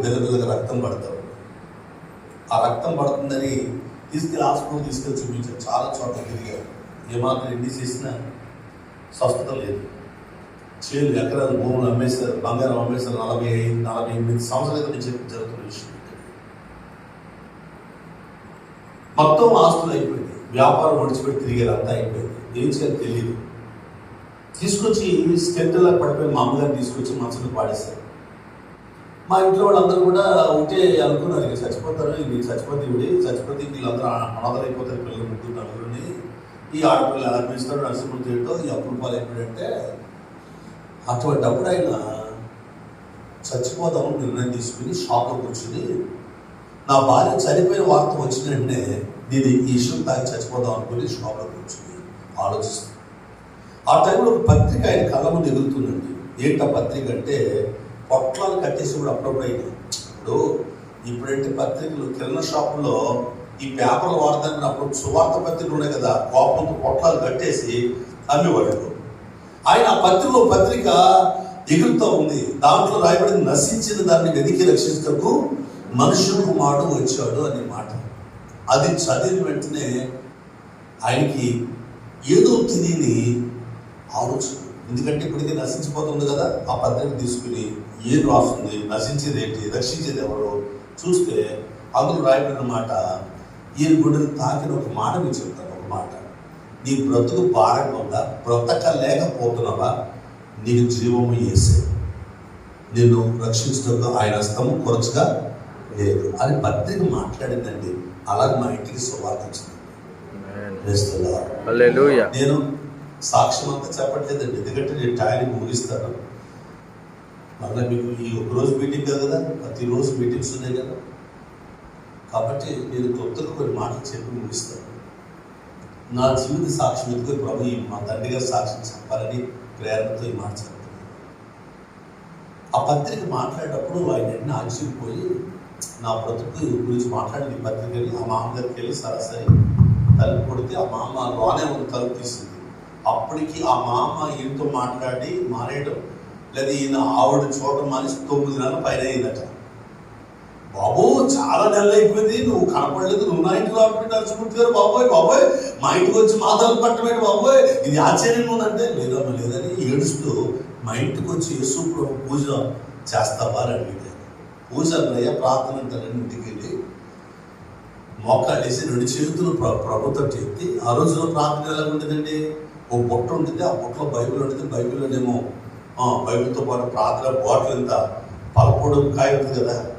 మెల్లమెల్లగా రక్తం పడతారు. ఆ రక్తం పడుతుందని హాస్పిటల్ తీసుకెళ్ళి చూపించారు. చాలా చోట్ల తిరిగారు. ఏమాత్రం ఎన్ని చేసినా స్వస్థత లేదు. చేలు ఎకరాలు భూములు అమ్మేశారు, బంగారం అమ్మేశారు. 48 సంవత్సరాల నుంచి జరుగుతున్న విషయం. మొత్తం ఆస్తులు అయిపోయింది, వ్యాపారం ఒడిచిపెట్టి తిరిగారు, అంతా అయిపోయింది. ఏం చేయాలి తెలియదు. తీసుకొచ్చి స్టెంట్లా పడిపోయి మా అమ్మగారిని తీసుకొచ్చి మంచంలో పాడేశారు. మా ఇంట్లో వాళ్ళందరూ కూడా ఒకటే అనుకున్నారు, ఇక చచ్చిపోతారు, ఇది చచ్చిపోతే వీళ్ళందరూ అనాథలైపోతారు, పిల్లలు ముగ్గురు నలుగురిని. ఈ ఆడపిల్లలు ఎలా పెంచుతాడు, నరసింహుడు ఏంటో ఈ అప్పుల పాలు అయిపోయాడంటే, అటువంటిప్పుడు ఆయన చచ్చిపోదామని నిర్ణయం తీసుకుని షాప్లో కూర్చుని, నా భార్య చనిపోయిన వార్త వచ్చిన వెంటనే నేను ఈ విషయం తాగి చచ్చిపోదాం అనుకుని షాప్లో కూర్చుని ఆలోచిస్తాను. ఆ టైంలో ఒక పత్రిక ఆయన కళ్ళ ముందు ఎగురుతుందండి. ఏంటా పత్రిక అంటే, పొట్లాలు కట్టేసి కూడా అప్పుడప్పుడు అయినాయి. ఇప్పుడంటే పత్రికలు కిరాణా షాపుల్లో ఈ పేపర్లు వాడతానికి అప్పుడు సువార్త పత్రికలు ఉన్నాయి కదా, కోపంతో పొట్లాలు కట్టేసి అమ్మేవాడు. ఆయన ఆ పత్రిక ఎగురుతూ ఉంది. దాంట్లో రాయబడింది, నశించిన దాన్ని వెతికి రక్షించటకు మనుష్య కుమారుడు వచ్చాడు అనే మాట. అది చదివిన వెంటనే ఆయనకి ఏదో తెలియని ఆలోచన. ఎందుకంటే ఇప్పటికీ నశించిపోతుంది కదా. ఆ పత్రిక తీసుకుని ఏం రాస్తుంది, నశించేది ఏంటి, రక్షించేది ఎవరు చూస్తే అందులో రాయబడిన మాట, ఈయన గుండెలు తాకిన ఒక మాట మీకు చెప్తాను. ఒక మాట, నీ బ్రతుకు భారంగా ఉందా, బ్రతకలేకపోతున్నావా, నీకు జీవము యేసే, నిన్ను రక్షించడంలో ఆయన హస్తము కొరచుగా లేదు అని పత్రిక మాట్లాడిందండి. అలాగే మా ఇంటికి సువార్త వచ్చింది. నేను సాక్ష్యం అంతా చెప్పట్లేదండి, ఎందుకంటే నేను టైంకి ముగిస్తాను. మళ్ళీ మీకు ఈ ఒకరోజు మీటింగ్ కదా, ప్రతిరోజు మీటింగ్స్ ఉన్నాయి కదా. కాబట్టి నేను కొత్తగా కొన్ని మాటలు చెప్పి ముగిస్తాను. నా జీవిత సాక్ష్యం ఎందుకు ప్రభు మా తండ్రి గారి సాక్ష్యం చెప్పాలని ప్రేరణతో ఈ మాట చెప్తాను. ఆ పత్రిక మాట్లాడేటప్పుడు ఆయన ఎన్ని ఆశ్చర్యపోయి, నా బ్రతుకు గురించి మాట్లాడిన ఈ పత్రికని ఆ మామ దగ్గరికి వెళ్ళి సరాసరి తలుపు కొడితే ఆ మామ లోనే ఉన్న తలుపు తీసింది. అప్పటికి ఆ మామ ఈయనతో మాట్లాడి మానేయడం, లేదా ఈయన ఆవిడ చూడడం మానేసి 9 నెలల పైన అయిందట. బాబు చాలా నెలలు అయిపోయింది, నువ్వు కనపడలేదు, నువ్వు నా ఇంటికి రాబట్టి నరసింహమూర్తి గారు, బాబోయ్ మా ఇంటికి వచ్చి మా తలుపు పట్టమేంటి బాబోయ్, ఇది ఆశ్చర్యంగా ఉందంటే, లేదమ్మా లేదని ఏడుస్తూ మా ఇంటికి వచ్చి యేసు ప్రభు పూజ చేస్తావా అని అడిగాడు. పూజ అన్నయ్య ప్రార్థన అంటారని ఇంటికి వెళ్ళి మోకాళ్ళేసి 2 చేతులు ప్రభుత్వం ఎత్తి, ఆ రోజులో ప్రార్థన ఎలా ఉండేదండి, ఓ బుట్ట ఉంటుంది, ఆ బుట్టలో బైబిల్ ఉంటుంది, బైబిల్లోనేమో బైబిల్తో పాటు ప్రార్థన బాటిల్ ఎంత పలపొడం కాయ ఉంటుంది కదా,